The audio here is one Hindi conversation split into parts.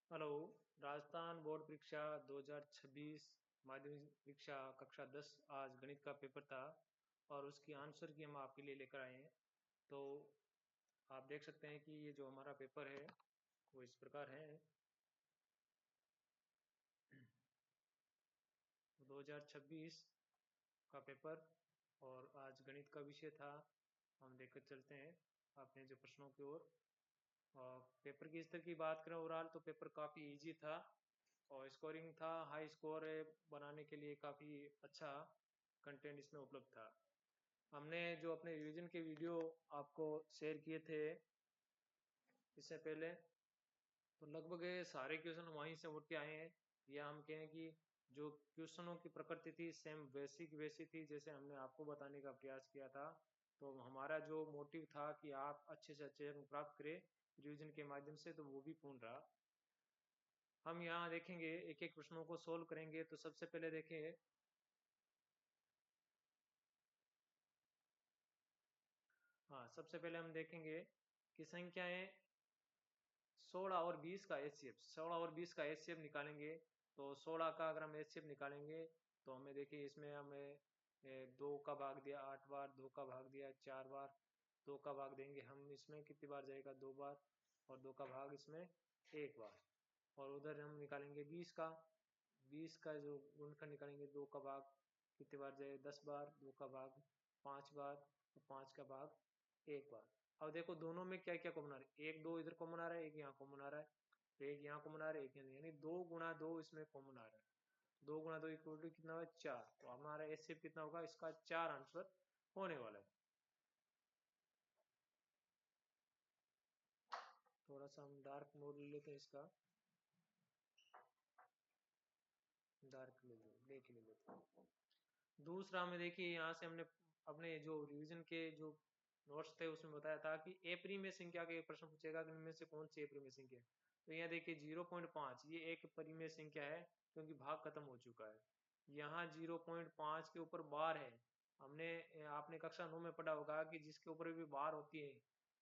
हेलो। राजस्थान बोर्ड परीक्षा 2026 माध्यमिक परीक्षा कक्षा 10 आज गणित का पेपर था और उसकी आंसर की हम आपके लिए लेकर आए हैं। तो आप देख सकते हैं कि ये जो हमारा पेपर है वो इस प्रकार है। 2026 का पेपर और आज गणित का विषय था। हम देखकर चलते हैं अपने जो प्रश्नों की ओर। और पेपर की स्तर की बात करें ओवरऑल तो पेपर काफ़ी इजी था और स्कोरिंग था, हाई स्कोर बनाने के लिए काफ़ी अच्छा कंटेंट इसमें उपलब्ध था। हमने जो अपने रिवीजन के वीडियो आपको शेयर किए थे इससे पहले, तो लगभग ये सारे क्वेश्चन वहीं से उठ के आए हैं। या हम कहें कि जो क्वेश्चनों की प्रकृति थी सेम वैसी की वैसी थी जैसे हमने आपको बताने का प्रयास किया था। तो हमारा जो मोटिव था कि आप अच्छे से अच्छे अंक प्राप्त करें रिवीजन के माध्यम से, तो वो भी पूर्ण रहा। हम यहाँ देखेंगे एक एक प्रश्नों को सोल्व करेंगे। तो सबसे पहले देखें, हाँ सबसे पहले हम देखेंगे कि संख्याएं 16 और 20 का एचसीएफ, 16 और 20 का एचसीएफ निकालेंगे। तो 16 का अगर हम एचसीएफ निकालेंगे तो हमें देखिए इसमें हमें दो का भाग दिया 8 बार, दो का भाग दिया 4 बार, दो का भाग देंगे हम इसमें कितनी बार जाएगा 2 बार, और दो का भाग इसमें 1 बार। और उधर हम निकालेंगे 20 का, 20 का जो गुणनखंड निकालेंगे, दो का भाग कितनी बार जाए 10 बार, दो का भाग 5 बार, और 5 का भाग 1 बार। अब देखो दोनों में क्या क्या कॉमन आ रहा है, एक दो इधर कॉमन आ रहा है, एक यहाँ कॉमन आ रहा है, तो एक यहाँ कॉमन आ रहा है, एक यहाँ, यानी 2 गुणा 2 इसमें कॉमन आ रहा है। 2 गुणा 2 इक्वल टू कितना हुआ 4। तो हमारा एचसीएफ कितना होगा, इसका 4 आंसर होने वाला है। थोड़ा सा हम डार्क मोड ले लेते हैं इसका, डार्क ले लो देख ले लेते हैं। दूसरा में देखिए यहाँ से हमने अपने जो रिवीजन के जो नोट्स थे उसमें बताया था कि अपरिमेय संख्या के प्रश्न पूछेगा कि इनमें से कौन सी अपरिमेय संख्या है। तो यहाँ देखिए 0.5 ये एक परिमेय संख्या है क्योंकि भाग खत्म हो चुका है। यहाँ 0.5 के ऊपर बार है। हमने आपने कक्षा 9 में पढ़ा होगा कि जिसके ऊपर भी बार होती है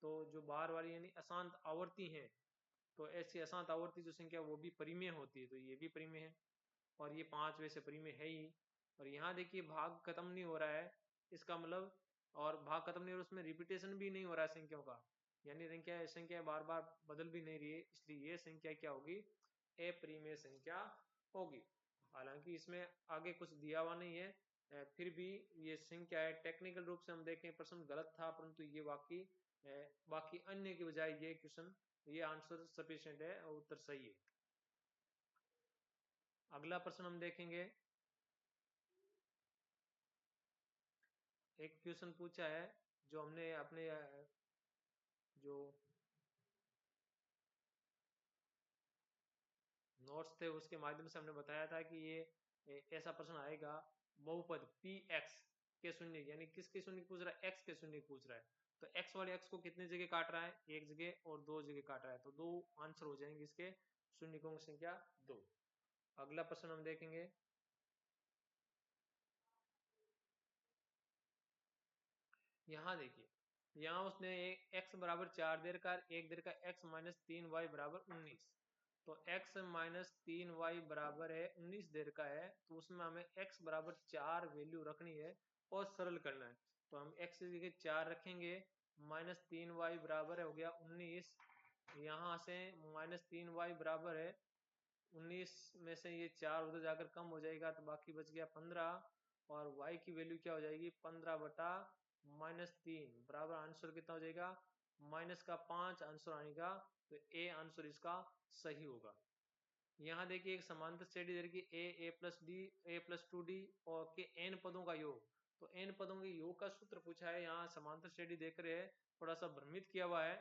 तो जो बार वाली यानी अशांत आवर्ती है, तो ऐसी अशांत आवर्ती जो संख्या वो भी परिमेय होती है, तो ये भी परिमेय है। और ये 5 वैसे परिमेय है ही। और यहाँ देखिए भाग खत्म नहीं हो रहा है, इसका मतलब, और भाग खत्म नहीं हो रहा उसमें रिपीटेशन भी नहीं हो रहा है संख्याओं का, यानी संख्या संख्या बार बार बदल भी नहीं रही है, इसलिए ये संख्या क्या होगी, अपरिमेय संख्या होगी। हालांकि इसमें आगे कुछ दिया हुआ नहीं है, फिर भी ये संख्या है। टेक्निकल रूप से हम देखें प्रश्न गलत था, परंतु ये बाकी अन्य के बजाय ये क्वेश्चन, ये आंसर सफिशिएंट है और उत्तर सही है। अगला प्रश्न हम देखेंगे। एक क्वेश्चन पूछा है जो हमने अपने जो नोट्स थे उसके माध्यम से हमने बताया था कि ये ऐसा प्रश्न आएगा, बहुपद पी एक्स के शून्य यानी किसके शून्य पूछ रहा है, एक्स के शून्य पूछ रहा है। तो एक्स वाले एक्स को कितने जगह काट रहा है, एक जगह और दो जगह काट रहा है, तो दो आंसर हो जाएंगे इसके, शून्यकों की संख्या 2। अगला प्रश्न हम देखेंगे। यहाँ देखिए, यहाँ उसने एक एक्स बराबर 4 दे रखा है, एक दे रखा है एक्स माइनस 3 वाई बराबर 19। तो x माइनस 3 वाई बराबर है 19 दे रखा है, तो उसमें हमें x बराबर 4 वैल्यू रखनी है और सरल करना है। तो हम x की जगह 4 रखेंगे, माइनस 3 वाई बराबर है हो गया 19। यहाँ से माइनस 3 वाई बराबर है 19 में से ये 4 उधर जाकर कम हो जाएगा तो बाकी बच गया 15। और y की वैल्यू क्या हो जाएगी, 15/-3 बराबर आंसर कितना हो जाएगा, -5 आंसर आएगा। तो ए आंसर इसका सही होगा। यहाँ देखिए एक समांतर श्रेणी दे रखी ए प्लस डी, ए प्लस 2d और के एन पदों का योग। तो एन पदों के योग का सूत्र पूछा है। यहाँ समांतर श्रेणी देख रहे हैं, थोड़ा सा भ्रमित किया हुआ है,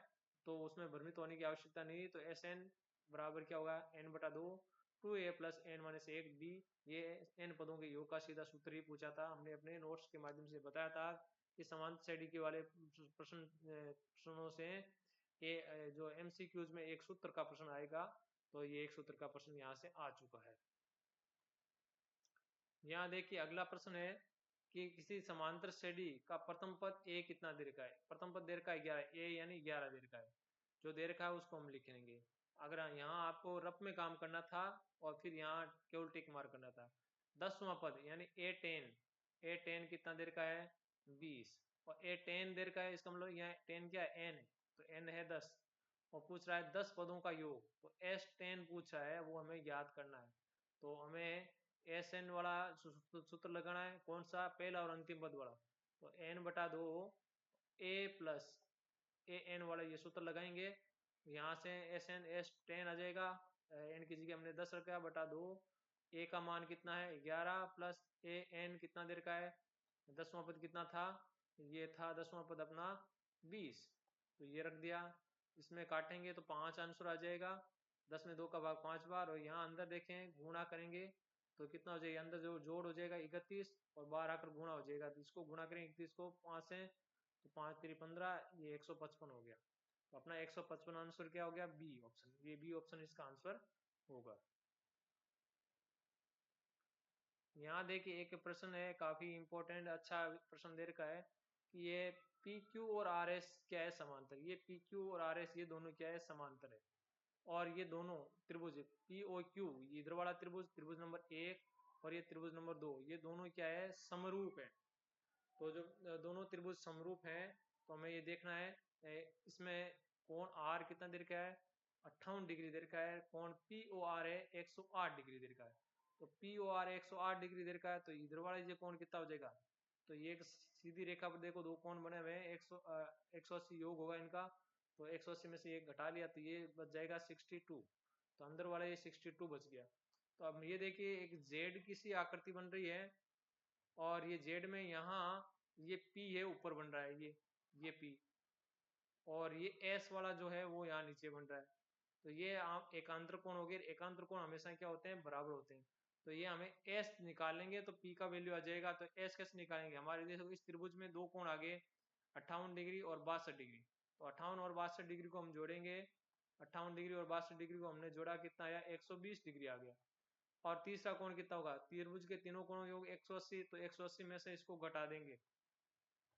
तो उसमें भ्रमित होने की आवश्यकता नहीं। तो एस एन बराबर क्या होगा, n/2, 2a plus N minus 1d। ये एन पदों के योग का सीधा सूत्र ही पूछा था, हमने अपने नोट्स के माध्यम से बताया था कि समांतर श्रेणी के वाले प्रश्नों से जो एमसीक्यूज में एक सूत्र का प्रश्न आएगा। तो ये एक सूत्र का प्रश्न यहाँ से आ चुका है। यहाँ देखिए अगला प्रश्न है कि किसी समांतर श्रेणी का प्रथम पद ए कितना दे रखा है। प्रथम पद दे रखा है 11, ए यानी 11 दे रखा है। जो दे रखा है उसको हम लिखेंगे। अगर यहाँ आपको रफ में काम करना था और फिर यहाँ केवल टिक मार करना था। 10वां पद यानी A10 कितना देर का है 20, और A10 देर का है, इसका मतलब यहाँ 10 क्या है n है, तो n है 10, और पूछ रहा है 10 पदों का योग, तो S10 पूछ रहा है वो हमें याद करना है। तो हमें SN वाला सूत्र लगाना है, कौन सा, पहला और अंतिम पद वाला। तो n/2 A प्लस AN वाला ये सूत्र लगाएंगे, यहाँ से SN S10 आ जाएगा, n की जगह हमने 10 रखा, बटा 2, A का मान कितना है 11 प्लस AN कितना देर का है, 10वां पद कितना था, ये था 10वां पद अपना 20, तो ये रख दिया। इसमें काटेंगे तो 5 आंसर आ जाएगा, 10 में 2 का भाग 5 बार, और यहाँ अंदर देखें गुणा करेंगे तो कितना हो जाएगा, अंदर जो जोड़ हो जाएगा 31 और बाहर आकर गुणा हो जाएगा, तो इसको गुणा करेंगे 31 को 5 से, तो 5 3 15, ये 155 हो गया। तो अपना 155 आंसर क्या हो गया, बी ऑप्शन, ये बी ऑप्शन इसका आंसर होगा। यहाँ देखिए एक प्रश्न है काफी इंपॉर्टेंट, अच्छा प्रश्न दे रखा है कि ये पी क्यू और आर एस क्या है समांतर, ये पी क्यू और आर एस ये दोनों क्या है समांतर है, और ये दोनों त्रिभुज पी ओ क्यू, ये इधर वाला त्रिभुज, त्रिभुज नंबर 1, और ये त्रिभुज नंबर 2, ये दोनों क्या है समरूप है। तो जो दोनों त्रिभुज समरूप हैं, तो हमें ये देखना है इसमें कोण आर कितना देर का है 58 डिग्री देर का है, कोण पी ओ आर है 108 डिग्री देर का है। तो पी ओ आर 108 डिग्री देर का है, तो इधर वाला ये कोण कितना हो जाएगा, तो ये एक सीधी रेखा पर देखो दो कोण बने हुए हैं, 180 योग होगा इनका, तो 180 में से एक घटा लिया तो ये बच जाएगा 62, तो अंदर वाला ये 62 बच गया। तो अब ये देखिए एक जेड की सी आकृति बन रही है, और ये जेड में यहाँ ये पी है ऊपर बन रहा है, ये पी, और ये एस वाला जो है वो यहाँ नीचे बन रहा है। तो ये एकांतर कोण हो गए, एकांतर कोण हमेशा क्या होते हैं, बराबर होते हैं। तो ये हमें एस निकालेंगे तो पी का वैल्यू आ जाएगा, तो एस कैसे निकालेंगे, हमारे देखो इस त्रिभुज में दो कोण आ गए 58 डिग्री और 62 डिग्री, तो 58 और 62 डिग्री को हम जोड़ेंगे, 58 डिग्री और 62 डिग्री को हमने जोड़ा, कितना आया 120 डिग्री आ गया। और तीसरा कोण कितना होगा, त्रिभुज के तीनों कोणों के योग 180, तो 180 में से इसको घटा देंगे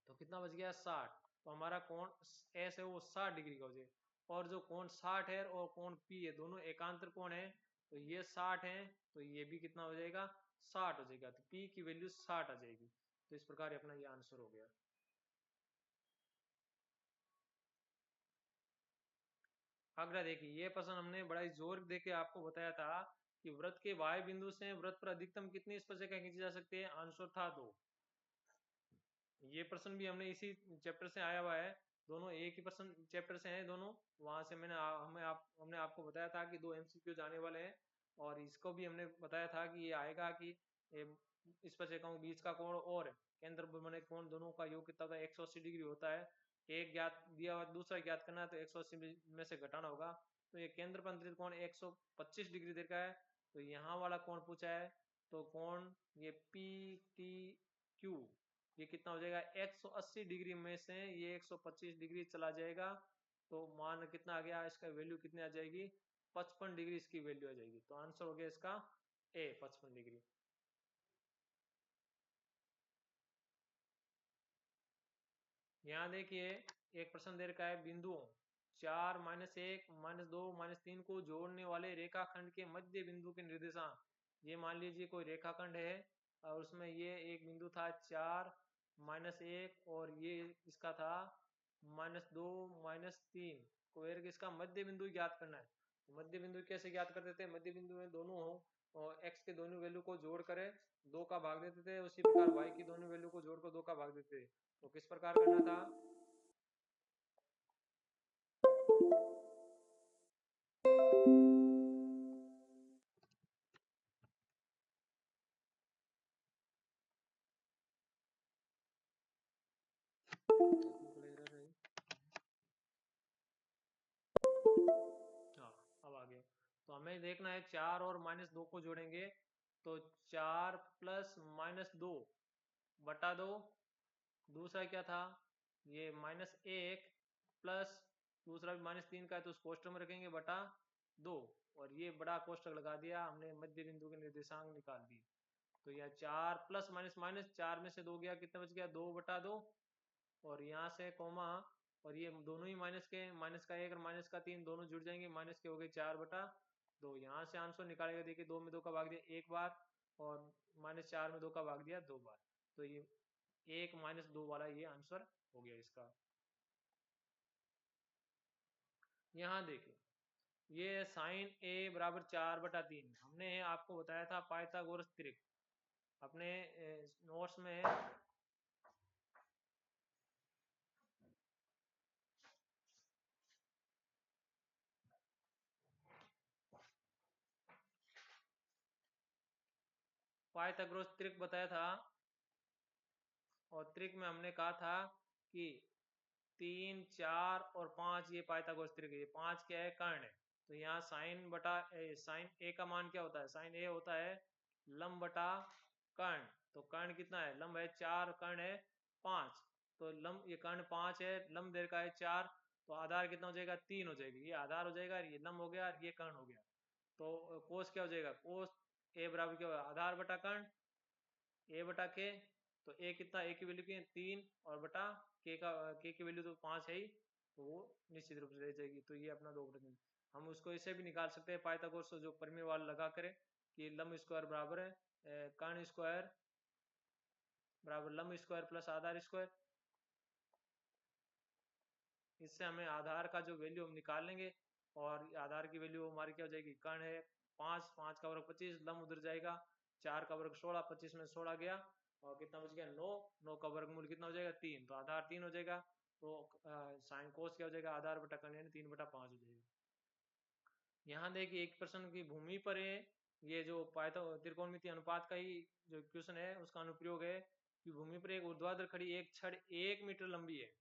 तो कितना बच गया 60, तो हमारा कोण एस है वो 60 डिग्री का हो जाएगा। और जो कोण 60 है और कोण पी है दोनों एकांतर कोण है, तो ये 60 है, तो ये भी कितना हो जाएगा 60 हो जाएगा, तो पी की वैल्यू 60 आ जाएगी। तो इस प्रकार अपना ये आंसर हो गया। अगला देखिए ये प्रश्न हमने बड़ा ही जोर देके आपको बताया था कि वृत्त के वाय बिंदु से वृत्त पर अधिकतम कितनी स्पर्शरेखा खींची जा सकती है, आंसर था 2। ये प्रश्न भी हमने इसी चैप्टर से आया हुआ है, दोनों एक ही प्रश्न चैप्टर से हैं दोनों, वहां से हमने आपको बताया था कि 2 एमसीक्यू जाने वाले हैं, और इसको भी हमने बताया था कि ये आएगा कि इस पर से कहूँ बीच का कोण और केंद्र पर बने कोण दोनों का योग कितना होता है 180 डिग्री होता है, एक ज्ञात दिया हुआ दूसरा ज्ञात करना है तो 180 में से घटाना होगा। तो ये केंद्र पर अंतरित कोण 125 डिग्री देर का है, तो यहाँ वाला कोण पूछा है, तो कोण ये पी टी क्यू ये कितना हो जाएगा 180 डिग्री में से ये 125 डिग्री चला जाएगा, तो मान कितना आ गया, इसका वैल्यू कितनी आ जाएगी 55 डिग्री इसकी वैल्यू आ जाएगी, तो आंसर हो गया इसका ए 55 डिग्री। यहाँ देखिए एक प्रश्न दे रखा है, बिंदुओं 4 -1 -2 -3 को जोड़ने वाले रेखाखंड के मध्य बिंदु के निर्देशांक, ये मान लीजिए कोई रेखाखंड है और उसमें ये एक बिंदु था 4 -1 और ये इसका था -2 -3, को इसका मध्य बिंदु ज्ञात करना है। तो मध्य बिंदु कैसे ज्ञात करते थे, मध्य बिंदु में दोनों हो और एक्स के दोनों वैल्यू को जोड़ करे 2 का भाग देते थे, उसी प्रकार वाई की दोनों वैल्यू को जोड़कर 2 का भाग देते थे। तो किस प्रकार करना था, हाँ अब आ गया। तो हमें देखना है 4 और -2 को जोड़ेंगे, तो 4 प्लस -2 बटा 2, दूसरा क्या था ये -1 प्लस दूसरा भी -3 का है तो उस कोष्टक में रखेंगे बटा 2, और ये बड़ा कोष्टक लगा दिया, हमने मध्य बिंदु के निर्देशांक निकाल दिए। तो यह 4 प्लस माइनस माइनस 4 में से 2 गया, कितना बच गया 2 बटा 2, और यहाँ से कोमा और ये दोनों ही माइनस के, माइनस का 1 और माइनस का 3 दोनों जुड़ जाएंगे, माइनस के हो गए 4/2। यहाँ से आंसर निकालेगा, देखिए 2 में 2 का भाग दिया 1 बार, और -4 में 2 का भाग दिया 2 बार, तो ये 1 - 2 वाला ये आंसर हो गया इसका। यहाँ देखिए ये साइन ए बराबर 4/3, हमने आपको बताया था पाइथागोरस त्रिक अपने नोट्स में। पाइथागोरस त्रिक बताया था, और त्रिक में हमने कहा था कि 3, 4 और 5 ये पाइथागोरस त्रिक है। 5 क्या है, कर्ण है। तो यहाँ साइन ए का मान क्या होता है, साइन ए होता है लंब बटा कर्ण। तो कर्ण कितना है, लंब है 4, कर्ण है 5। तो लंब, ये कर्ण 5 है, लंब देर का है 4, तो आधार कितना हो जाएगा, 3 हो जाएगी। ये आधार हो जाएगा, ये लंब हो गया, ये कर्ण हो गया। तो कोस क्या हो जाएगा, कोस ए बराबर क्या होगा, आधार बटा कर्ण, ए बटा के। तो ए कितना, ए की वैल्यू की 3, और बटा के की वैल्यू तो 5 है ही, तो वो निश्चित रूप से रह जाएगी। तो ये अपना 2/3। हम उसको ऐसे भी निकाल सकते हैं पाइथागोरस जो परिमेय वाला लगा करें, कि लंब स्क्वायर बराबर है कर्ण स्क्वायर बराबर लंब स्क्वायर प्लस आधार स्क्वायर। इससे हमें आधार का जो वैल्यू हम निकाल लेंगे, और आधार की वैल्यू हमारी क्या हो जाएगी, कर्ण है 5, 5 का वर्ग 25, लंब उधर जाएगा 4 का वर्ग 16, 25 में 16 गया, और कितना बच गया 9, 9 का वर्गमूल कितना हो जाएगा 3, तो आधार 3 हो जाएगा। तो साइन कोस क्या हो जाएगा, आधार बटा कर्ण यानी 3/5 हो जाएगा। यहाँ देखिए एक प्रश्न की भूमि पर है, ये जो पाइथो त्रिकोणमितीय अनुपात का ही जो क्वेश्चन है उसका अनुप्रयोग है, कि भूमि पर एक ऊर्ध्वाधर खड़ी एक छड़ 1 मीटर लंबी है।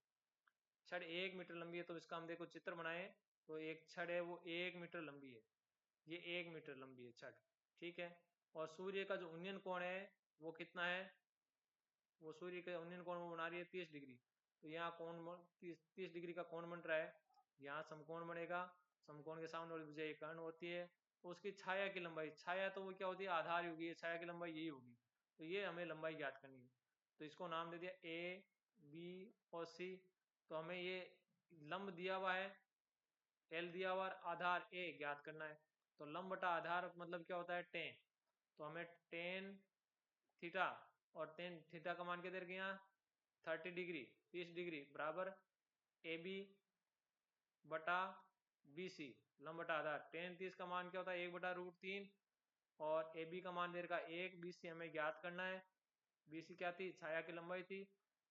छड़ 1 मीटर लंबी है, तो इसका हम देखो चित्र बनाए, तो एक छड़ है वो 1 मीटर लंबी है, ये 1 मीटर लंबी है छड़, ठीक है। और सूर्य का जो उन्नयन कोण है वो कितना है, वो सूर्य का उन्नयन कोण वो बना रही है 30 डिग्री। तो यहाँ कोण 30 डिग्री का कोण बन रहा है, यहाँ समकोण बनेगा, समकोण के सामने वाली भुजा एक कर्ण होती है। तो उसकी छाया की लंबाई, छाया तो वो क्या होती है, आधार ही होगी, छाया की लंबाई यही होगी। तो ये हमें लंबाई ज्ञात करनी है, तो इसको नाम दे दिया ए, बी और सी। तो हमें ये लंब दिया हुआ है, एल दिया हुआ, आधार ए ज्ञात करना है। तो लंब बटा आधार मतलब क्या होता है, टेन। तो हमें टेन थीटा, और टेन थीटा का मान क्या दे रखे यहाँ 30 डिग्री, 30 डिग्री बराबर ए बी बटा बी सी, लंब बटा आधार। टेन 30 का मान क्या होता है, 1/√3, और ए बी का मान दे रखा 1, बी सी हमें ज्ञात करना है। बी सी क्या थी, छाया की लंबाई थी।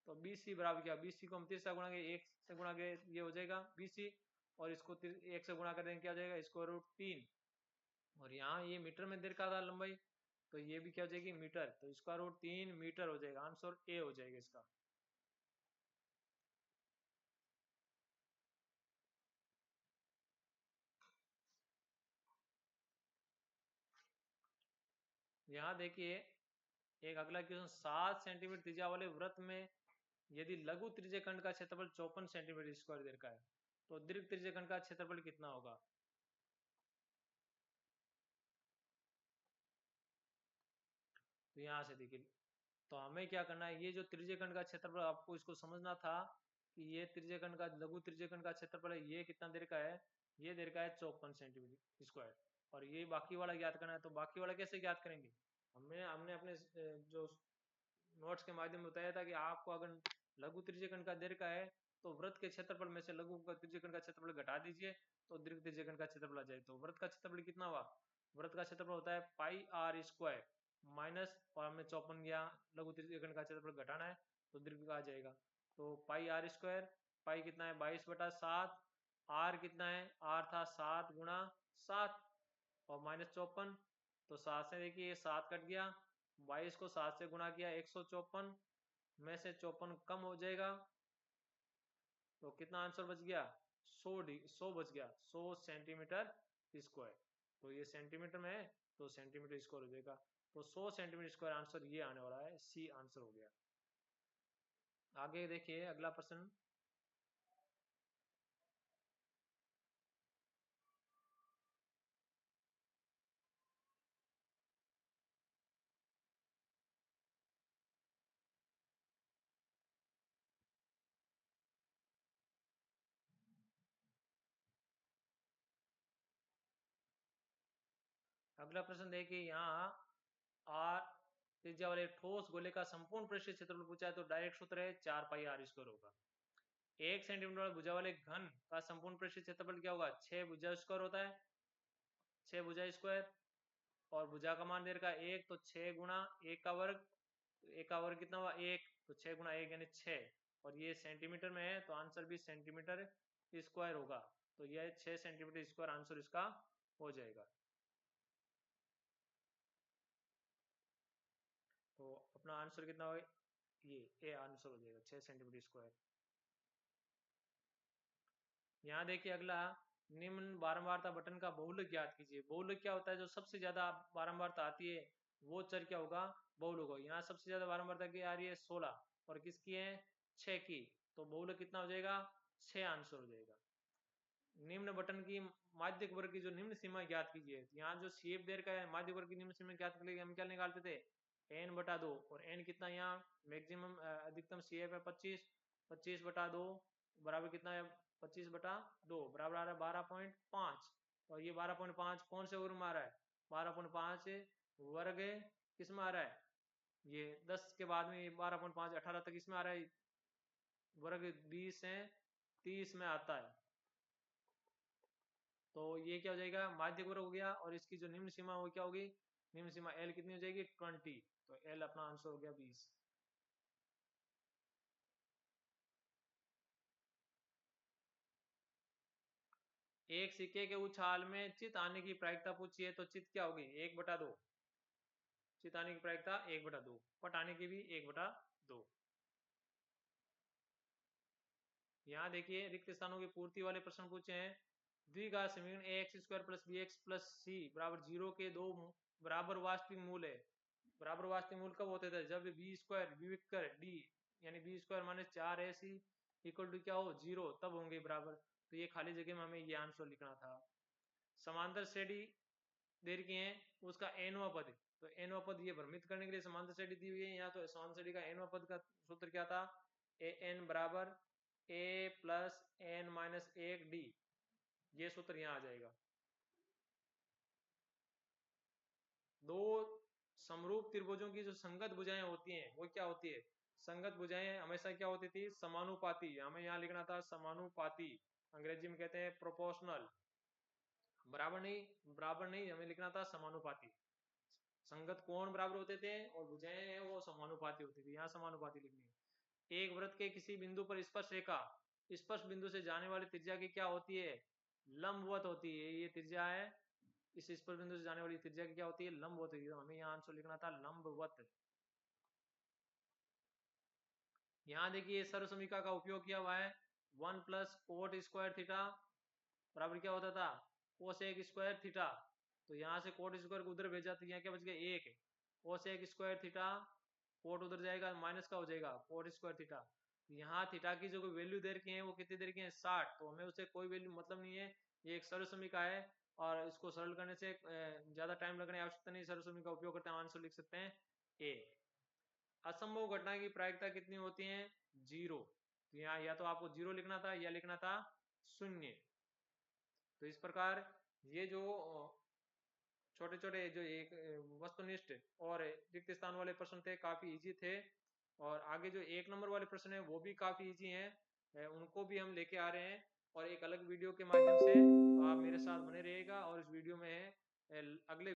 तो बी सी बराबर क्या, बी सी को हम 30 से गुणा करेंगे, 1 से गुणा करेंगे ये हो जाएगा बी सी, और इसको 1 से गुणा करेंगे क्या हो जाएगा, √3। और यहाँ ये मीटर में दे रखा था लंबाई, तो ये भी क्या हो जाएगी मीटर, तो √3 मीटर हो जाएगा, आंसर ए हो जाएगा इसका। यहाँ देखिए एक अगला क्वेश्चन, 7 सेंटीमीटर त्रिज्या वाले वृत्त में यदि लघु त्रिज्य खंड का क्षेत्रफल 54 सेंटीमीटर स्क्वायर दे रखा है, तो दीर्घ त्रिज्य खंड का क्षेत्रफल कितना होगा। तो यहाँ से देखिए, तो हमें क्या करना है, ये जो त्रिज्यखंड का क्षेत्रफल आपको इसको समझना था, कि ये त्रिज्यखंड का, लघु त्रिज्यखंड का क्षेत्रफल है, ये कितना देर का है, ये देर का है 54 सेंटीमीटर स्क्वायर। और ये बाकी वाला ज्ञात करना है, तो बाकी वाला कैसे ज्ञात करेंगे, हमने हमने अपने जो नोट्स के माध्यम में बताया था, कि आपको अगर लघु त्रिज्यखंड का देर का है, तो वृत्त के क्षेत्रफल में से लघु त्रिज्यखंड का क्षेत्रफल घटा दीजिए, तो दीर्घ त्रिज्यखंड का क्षेत्रफल आ जाए। तो वृत्त का क्षेत्रफल कितना हुआ, वृत्त का क्षेत्रफल होता है πr² माइनस, और हमें 54 या लघु त्रिज्यखंड का क्षेत्रफल घटाना है, तो दीर्घ का आ जाएगा। तो πr², पाई कितना है 22/7, आर कितना है, आर था 7 × 7, और -54, तो 7 से देखिए 7 कट गया, 22 को 7 से गुणा किया 154 में से 54 कम हो जाएगा, तो कितना आंसर बच गया 100 बच गया, 100 सेंटीमीटर स्क्वायर। तो ये सेंटीमीटर में है, तो सेंटीमीटर स्क्वायर हो जाएगा। तो 100 सेंटीमीटर स्क्वायर आंसर ये आने वाला है, सी आंसर हो गया। आगे देखिए अगला प्रश्न, अगला प्रश्न देखिए, यहाँ आर त्रिज्या वाले ठोस गोले का संपूर्ण पृष्ठीय क्षेत्रफल पूछा है, तो डायरेक्ट सूत्र है 4πr² होगा। 1 सेंटीमीटर वाले भुजा वाले घन का संपूर्ण पृष्ठीय क्षेत्रफल क्या होगा, 6 भुजा स्क्वायर होता है, 6 भुजा स्क्वायर, और भुजा का मान दे रखा है 1, तो 6 गुणा 1 का वर्ग, तो 1 का वर्ग कितना हुआ 1, तो 6 गुणा 1 यानी 6, और ये सेंटीमीटर में है तो आंसर भी सेंटीमीटर स्क्वायर होगा, तो यह 6 सेंटीमीटर स्क्वायर आंसर इसका हो जाएगा। तो अपना आंसर कितना होगा, ये ए आंसर हो जाएगा 6 सेंटीमीटर स्क्वायर। यहाँ देखिए अगला, निम्न बारंबारता बटन का बहुलक ज्ञात कीजिए। बहुलक क्या होता है, जो सबसे ज्यादा बारंबारता आती है वो चर क्या होगा, बहुलक होगा। यहाँ सबसे ज्यादा बारंबारता की आ रही है 16, और किसकी है 6 की, तो बहुलक कितना हो जाएगा 6 आंसर हो जाएगा। निम्न बटन की माध्यक वर्ग की जो निम्न सीमा ज्ञात कीजिए। यहाँ जो शेप देर का है, माध्यक वर्ग की निम्न सीमा ज्ञात करने के लिए हम क्या निकालते थे, n/2, और n कितना, यहाँ मैक्सिमम अधिकतम शेप है 25, 25/2 बराबर कितना है 25/2 बराबर आ रहा है 12.5, और ये 12.5 कौन से वर्ग में आ रहा है, 12.5 वर्ग किस में आ रहा है, ये 10 के बाद में ये 12.5 18 तक इसमें आ रहा है, वर्ग 20 से 30 में आता है, तो ये क्या हो जाएगा माध्यक वर्ग हो गया। और इसकी जो निम्न सीमा वो क्या होगी, निम्न सीमा एल कितनी हो जाएगी 20, तो एल अपना आंसर हो गया 20। एक सिक्के के उछाल में चित आने की प्रायिकता पूछी है, तो चित क्या होगी 1/2, चित आने की प्रायिकता 1/2, पट आने की भी 1/2। यहाँ देखिए रिक्त स्थानों की पूर्ति वाले प्रश्न पूछे हैं। द्विघात समीकरण ax² plus bx plus c बराबर 0 के दो बराबर वास्तविक मूल है। बराबर वास्तविक मूल कब होते थे, जब b² विविक्तर d यानी b² minus 4ac equal to क्या हो 0, तब होंगे बराबर। तो ये खाली जगह में हमें ये आंसर लिखना था। समांतर श्रेणी दे रखी है, उसका nवां पद, तो nवां पद ये भ्रमित करने के लिए समांतर श्रेणी दी हुई है। यहाँ तो समांतर श्रेणी का nवां पद का सूत्र क्या था, an बराबर a प्लस n-1d, ये सूत्र यहाँ आ जाएगा। दो समरूप त्रिभुजों की जो संगत भुजाएं होती हैं वो क्या होती है, संगत भुजाएं हमेशा क्या होती थी समानुपाती, हमें यहाँ लिखना था समानुपाती, अंग्रेजी में कहते हैं प्रोपोर्शनल, बराबर नहीं हमें लिखना था समानुपाती। संगत कोण बराबर होते थे और भुजाएं हैं वो समानुपाती होती थी, यहाँ समानुपाती लिखनी है। एक वृत्त के किसी बिंदु पर स्पर्श रेखा स्पर्श बिंदु से जाने वाली त्रिज्या की क्या होती है, लंबवत होती है। ये त्रिज्या है, इस स्पर्श बिंदु से जाने वाली त्रिज्या की क्या होती है, लंबवत होती है, तो हमें यहाँ आंसर लिखना था लंबवत। यहाँ देखिए सर्व समीकरण का उपयोग किया हुआ है, 1 प्लस कोट स्क्वायर थीटा बराबर क्या होता था कोसेक स्क्वायर थीटा, तो यहाँ से कोट स्क्वायर को उधर भेजा, तो यहाँ क्या बच गया एक, कोसेक स्क्वायर थीटा, कोट उधर जाएगा माइनस का हो जाएगा कोट स्क्वायर थीटा। यहाँ थीटा की जो वैल्यू दे रखी है वो कितनी दे रखी है 60, तो हमें उसे कोई वैल्यू मतलब नहीं है, ये एक सर्व समीकरण है और इसको सरल करने से ज्यादा टाइम लगने की आवश्यकता नहीं, सर्व समीकरण का उपयोग करते हैं, आंसर लिख सकते हैं ए। असंभव घटना की प्रायिकता कितनी होती है 0, तो यहाँ या तो आपको 0 लिखना था या लिखना था 0। तो इस प्रकार ये जो छोटे छोटे जो एक वस्तुनिष्ठ और रिक्त स्थान वाले प्रश्न थे काफी इजी थे, और आगे जो 1 नंबर वाले प्रश्न है वो भी काफी इजी हैं, उनको भी हम लेके आ रहे हैं, और एक अलग वीडियो के माध्यम से आप मेरे साथ बने रहिएगा। और इस वीडियो में अगले